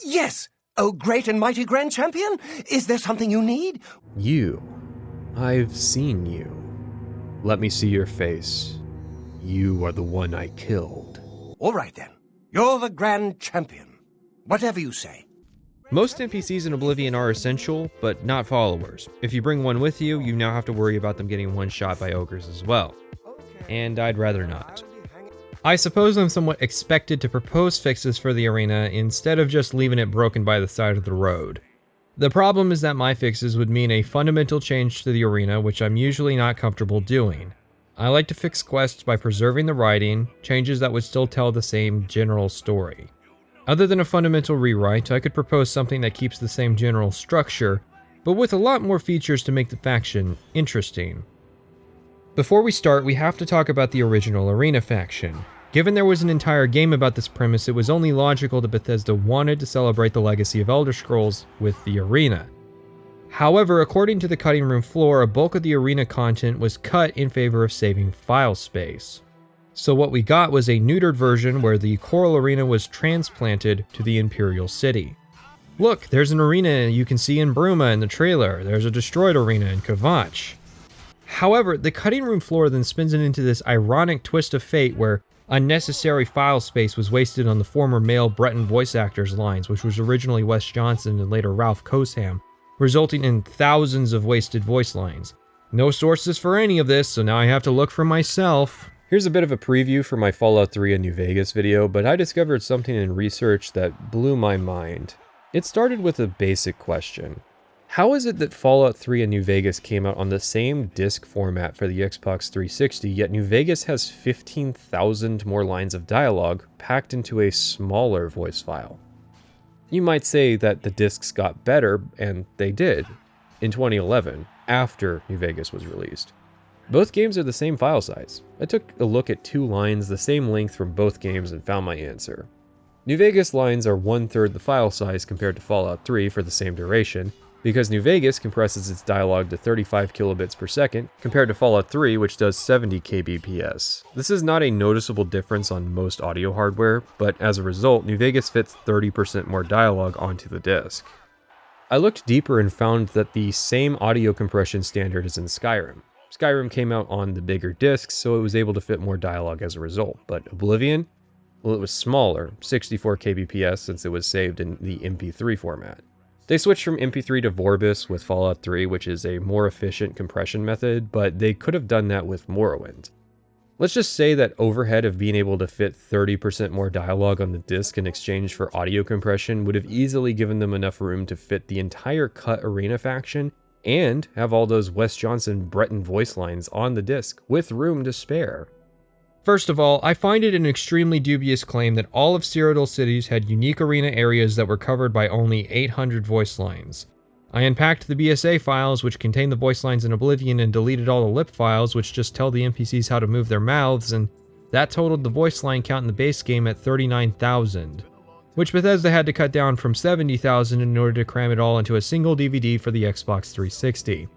Yes. Oh, great and mighty Grand Champion. Is there something you need? You. I've seen you. Let me see your face. You are the one I killed. All right, then. You're the Grand Champion. Whatever you say. Most NPCs in Oblivion are essential, but not followers. If you bring one with you, you now have to worry about them getting one shot by ogres as well. And I'd rather not. I suppose I'm somewhat expected to propose fixes for the arena instead of just leaving it broken by the side of the road. The problem is that my fixes would mean a fundamental change to the arena, which I'm usually not comfortable doing. I like to fix quests by preserving the writing, changes that would still tell the same general story. Other than a fundamental rewrite, I could propose something that keeps the same general structure, but with a lot more features to make the faction interesting. Before we start, we have to talk about the original Arena faction. Given there was an entire game about this premise, it was only logical that Bethesda wanted to celebrate the legacy of Elder Scrolls with the Arena. However, according to the cutting room floor, a bulk of the Arena content was cut in favor of saving file space. So what we got was a neutered version where the Coral Arena was transplanted to the Imperial City. Look, there's an arena you can see in Bruma in the trailer. There's a destroyed arena in Kvatch. However, the cutting room floor then spins it into this ironic twist of fate where unnecessary file space was wasted on the former male Breton voice actors' lines, which was originally Wes Johnson and later Ralph Cosham, resulting in thousands of wasted voice lines. No sources for any of this, so now I have to look for myself. Here's a bit of a preview for my Fallout 3 in New Vegas video, but I discovered something in research that blew my mind. It started with a basic question. How is it that Fallout 3 and New Vegas came out on the same disc format for the Xbox 360, yet New Vegas has 15,000 more lines of dialogue packed into a smaller voice file? You might say that the discs got better, and they did, in 2011, after New Vegas was released. Both games are the same file size. I took a look at 2 lines the same length from both games and found my answer. New Vegas lines are 1/3 the file size compared to Fallout 3 for the same duration, because New Vegas compresses its dialogue to 35 kilobits per second, compared to Fallout 3, which does 70 kbps. This is not a noticeable difference on most audio hardware, but as a result, New Vegas fits 30% more dialogue onto the disc. I looked deeper and found that the same audio compression standard is in Skyrim. Skyrim came out on the bigger discs, so it was able to fit more dialogue as a result, but Oblivion? Well, it was smaller, 64 kbps, since it was saved in the MP3 format. They switched from MP3 to Vorbis with Fallout 3, which is a more efficient compression method, but they could have done that with Morrowind. Let's just say that overhead of being able to fit 30% more dialogue on the disc in exchange for audio compression would have easily given them enough room to fit the entire Cut Arena faction and have all those Wes Johnson Breton voice lines on the disc with room to spare. First of all, I find it an extremely dubious claim that all of Cyrodiil cities had unique arena areas that were covered by only 800 voice lines. I unpacked the BSA files which contain the voice lines in Oblivion and deleted all the lip files which just tell the NPCs how to move their mouths, and that totaled the voice line count in the base game at 39,000, which Bethesda had to cut down from 70,000 in order to cram it all into a single DVD for the Xbox 360.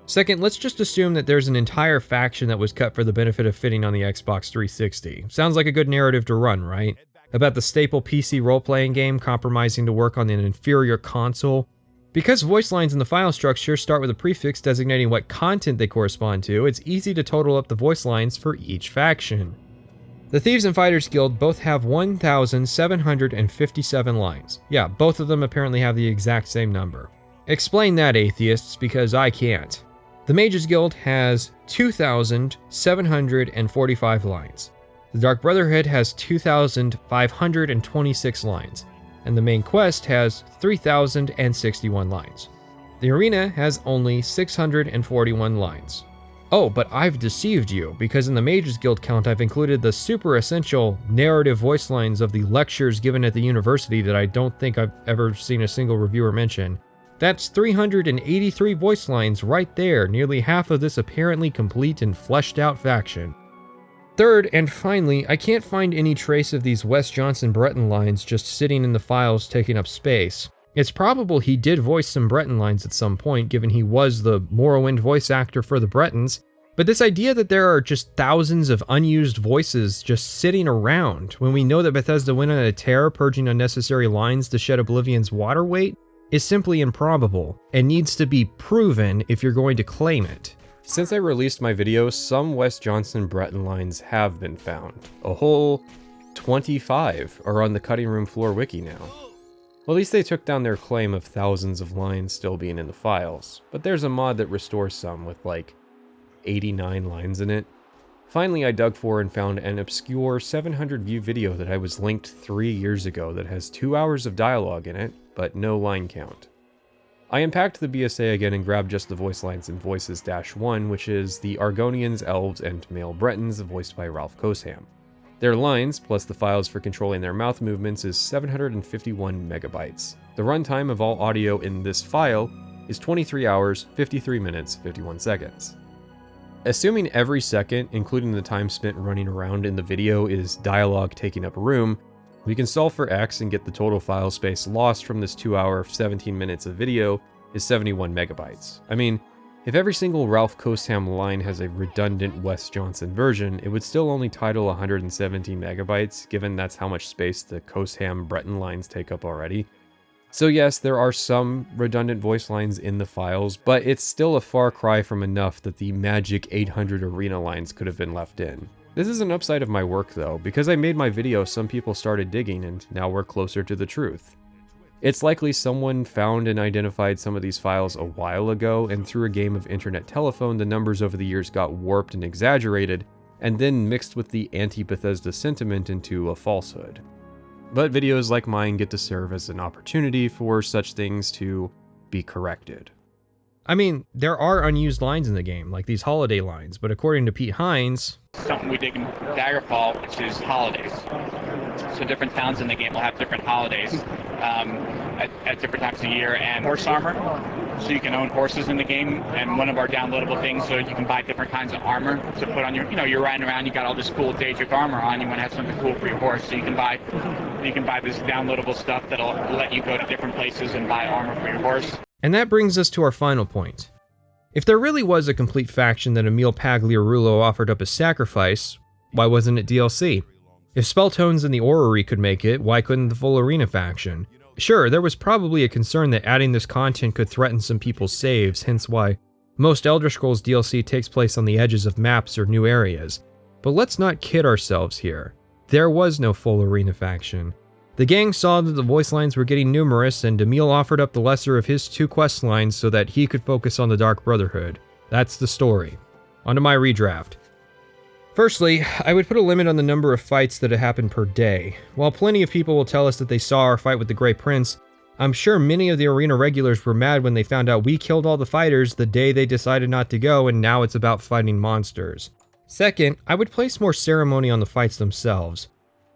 Second, let's just assume that there's an entire faction that was cut for the benefit of fitting on the Xbox 360. Sounds like a good narrative to run, right? About the staple PC role-playing game compromising to work on an inferior console. Because voice lines in the file structure start with a prefix designating what content they correspond to, it's easy to total up the voice lines for each faction. The Thieves and Fighters Guild both have 1,757 lines. Yeah, both of them apparently have the exact same number. Explain that, atheists, because I can't. The Mages Guild has 2,745 lines. The Dark Brotherhood has 2,526 lines, and the main quest has 3,061 lines. The arena has only 641 lines. Oh, but I've deceived you, because in the Mages Guild count I've included the super essential narrative voice lines of the lectures given at the university that I don't think I've ever seen a single reviewer mention. That's 383 voice lines right there, nearly half of this apparently complete and fleshed out faction. Third, and finally, I can't find any trace of these Wes Johnson Breton lines just sitting in the files taking up space. It's probable he did voice some Breton lines at some point, given he was the Morrowind voice actor for the Bretons, but this idea that there are just thousands of unused voices just sitting around when we know that Bethesda went on a tear purging unnecessary lines to shed Oblivion's water weight is simply improbable and needs to be proven if you're going to claim it. Since I released my video, some Wes Johnson Breton lines have been found. A whole 25 are on the Cutting Room Floor wiki now. Well, at least they took down their claim of thousands of lines still being in the files, but there's a mod that restores some with like 89 lines in it. Finally, I dug for and found an obscure 700 view video that I was linked 3 years ago that has 2 hours of dialogue in it, but no line count. I unpacked the BSA again and grabbed just the voice lines in Voices-1, which is the Argonians, Elves, and male Bretons voiced by Ralph Cosham. Their lines, plus the files for controlling their mouth movements, is 751 megabytes. The runtime of all audio in this file is 23 hours, 53 minutes, 51 seconds. Assuming every second, including the time spent running around in the video, is dialogue taking up room, we can solve for X and get the total file space lost from this 2 hour, 17 minutes of video is 71 megabytes. I mean, if every single Ralph Cosham line has a redundant Wes Johnson version, it would still only title 117 megabytes, given that's how much space the Cosham Breton lines take up already. So yes, there are some redundant voice lines in the files, but it's still a far cry from enough that the magic 800 arena lines could have been left in. This is an upside of my work though, because I made my video some people started digging and now we're closer to the truth. It's likely someone found and identified some of these files a while ago, and through a game of internet telephone the numbers over the years got warped and exaggerated, and then mixed with the anti-Bethesda sentiment into a falsehood. But videos like mine get to serve as an opportunity for such things to be corrected. I mean, there are unused lines in the game, like these holiday lines, but according to Pete Hines, something we dig in Daggerfall, which is holidays. So different towns in the game will have different holidays at different times of the year, and horse armor. So you can own horses in the game, and one of our downloadable things, so you can buy different kinds of armor to put on your, you're riding around, you got all this cool Daedric armor on, you want to have something cool for your horse, so you can buy this downloadable stuff that'll let you go to different places and buy armor for your horse. And that brings us to our final point. If there really was a complete faction that Emil Pagliarulo offered up as sacrifice, why wasn't it DLC? If Spelltones and the Orrery could make it, why couldn't the full Arena faction? Sure, there was probably a concern that adding this content could threaten some people's saves, hence why most Elder Scrolls DLC takes place on the edges of maps or new areas. But let's not kid ourselves here. There was no full Arena faction. The gang saw that the voice lines were getting numerous, and Emil offered up the lesser of his 2 quest lines so that he could focus on the Dark Brotherhood. That's the story. Onto my redraft. Firstly, I would put a limit on the number of fights that happen per day. While plenty of people will tell us that they saw our fight with the Grey Prince, I'm sure many of the arena regulars were mad when they found out we killed all the fighters the day they decided not to go, and now it's about fighting monsters. Second, I would place more ceremony on the fights themselves.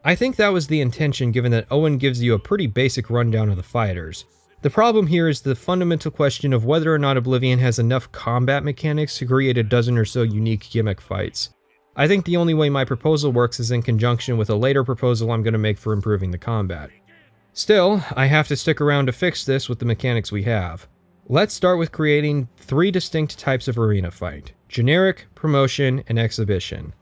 I think that was the intention, given that Owen gives you a pretty basic rundown of the fighters. The problem here is the fundamental question of whether or not Oblivion has enough combat mechanics to create a dozen or so unique gimmick fights. I think the only way my proposal works is in conjunction with a later proposal I'm going to make for improving the combat. Still, I have to stick around to fix this with the mechanics we have. Let's start with creating 3 distinct types of arena fight: generic, promotion, and exhibition.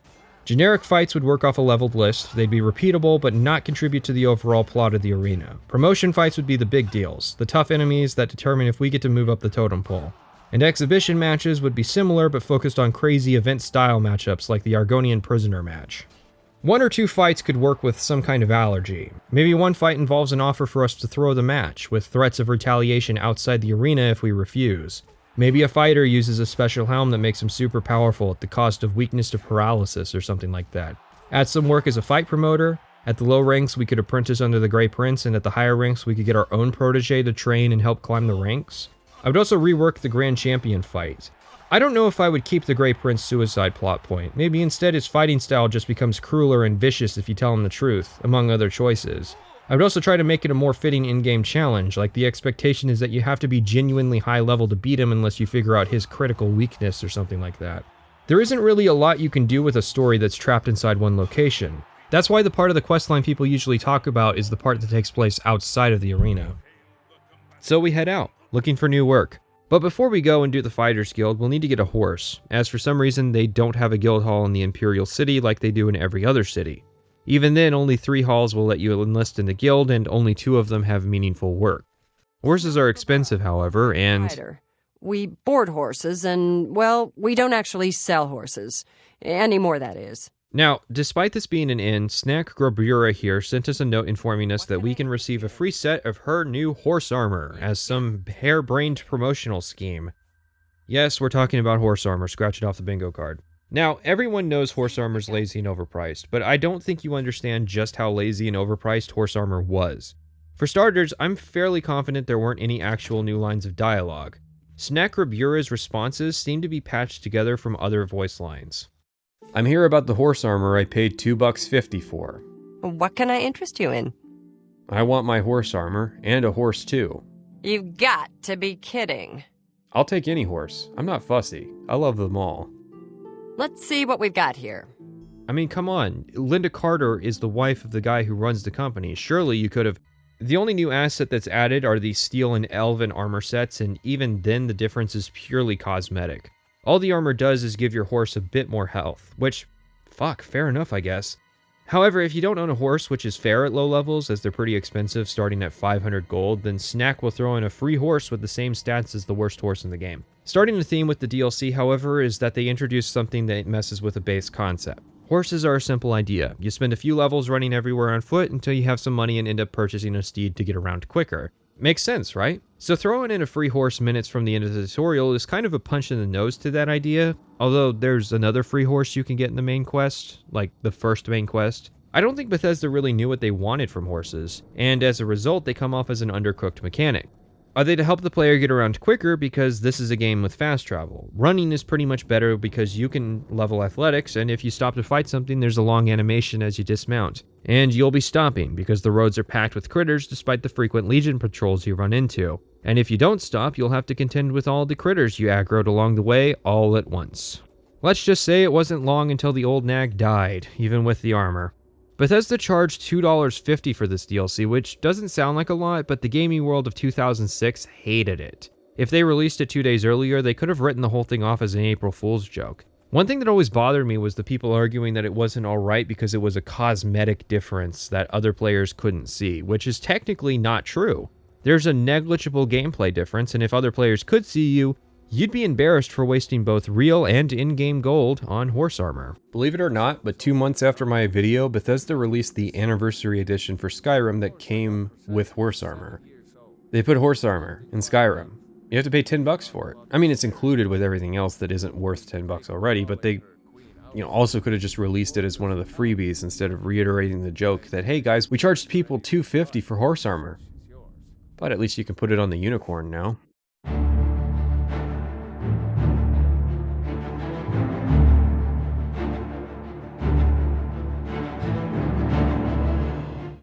Generic fights would work off a leveled list, they'd be repeatable but not contribute to the overall plot of the arena. Promotion fights would be the big deals, the tough enemies that determine if we get to move up the totem pole. And exhibition matches would be similar but focused on crazy event-style matchups like the Argonian Prisoner match. 1 or 2 fights could work with some kind of allergy. Maybe one fight involves an offer for us to throw the match, with threats of retaliation outside the arena if we refuse. Maybe a fighter uses a special helm that makes him super powerful at the cost of weakness to paralysis or something like that. Add some work as a fight promoter. At the low ranks, we could apprentice under the Grey Prince, and at the higher ranks, we could get our own protege to train and help climb the ranks. I would also rework the Grand Champion fight. I don't know if I would keep the Grey Prince suicide plot point. Maybe instead his fighting style just becomes crueler and vicious if you tell him the truth, among other choices. I would also try to make it a more fitting in-game challenge, like the expectation is that you have to be genuinely high level to beat him unless you figure out his critical weakness or something like that. There isn't really a lot you can do with a story that's trapped inside one location. That's why the part of the questline people usually talk about is the part that takes place outside of the arena. So we head out, looking for new work. But before we go and do the Fighters Guild, we'll need to get a horse, as for some reason they don't have a guild hall in the Imperial City like they do in every other city. Even then, only 3 halls will let you enlist in the guild, and only 2 of them have meaningful work. Horses are expensive, however, and... We board horses, and, well, we don't actually sell horses. Anymore, that is. Now, despite this being an inn, Snack Grobura here sent us a note informing us that we can receive a free set of her new horse armor as some harebrained promotional scheme. Yes, we're talking about horse armor, scratch it off the bingo card. Now, everyone knows horse armor's lazy and overpriced, but I don't think you understand just how lazy and overpriced horse armor was. For starters, I'm fairly confident there weren't any actual new lines of dialogue. Snack Grobura's responses seem to be patched together from other voice lines. I'm here about the horse armor I paid $2.50 for. What can I interest you in? I want my horse armor, and a horse too. You've got to be kidding. I'll take any horse. I'm not fussy. I love them all. Let's see what we've got here. I mean, come on. Linda Carter is the wife of the guy who runs the company. Surely you could have... The only new asset that's added are the steel and elven armor sets, and even then the difference is purely cosmetic. All the armor does is give your horse a bit more health, which, fuck, fair enough, I guess. However, if you don't own a horse, which is fair at low levels, as they're pretty expensive, starting at 500 gold, then Snack will throw in a free horse with the same stats as the worst horse in the game. Starting the theme with the DLC, however, is that they introduce something that messes with a base concept. Horses are a simple idea. You spend a few levels running everywhere on foot until you have some money and end up purchasing a steed to get around quicker. Makes sense, right? So throwing in a free horse minutes from the end of the tutorial is kind of a punch in the nose to that idea, although there's another free horse you can get in the main quest, like the first main quest. I don't think Bethesda really knew what they wanted from horses, and as a result they come off as an undercooked mechanic. Are they to help the player get around quicker because this is a game with fast travel? Running is pretty much better because you can level athletics, and if you stop to fight something, there's a long animation as you dismount. And you'll be stopping because the roads are packed with critters despite the frequent Legion patrols you run into. And if you don't stop, you'll have to contend with all the critters you aggroed along the way all at once. Let's just say it wasn't long until the old nag died, even with the armor. Bethesda charged $2.50 for this DLC, which doesn't sound like a lot, but the gaming world of 2006 hated it. If they released it 2 days earlier, they could have written the whole thing off as an April Fool's joke. One thing that always bothered me was the people arguing that it wasn't alright because it was a cosmetic difference that other players couldn't see, which is technically not true. There's a negligible gameplay difference, and if other players could see you, you'd be embarrassed for wasting both real and in-game gold on horse armor. Believe it or not, but 2 months after my video, Bethesda released the Anniversary Edition for Skyrim that came with horse armor. They put horse armor in Skyrim. You have to pay $10 for it. I mean, it's included with everything else that isn't worth $10 already, but they, also could have just released it as one of the freebies instead of reiterating the joke that, hey guys, we charged people $2.50 for horse armor. But at least you can put it on the unicorn now.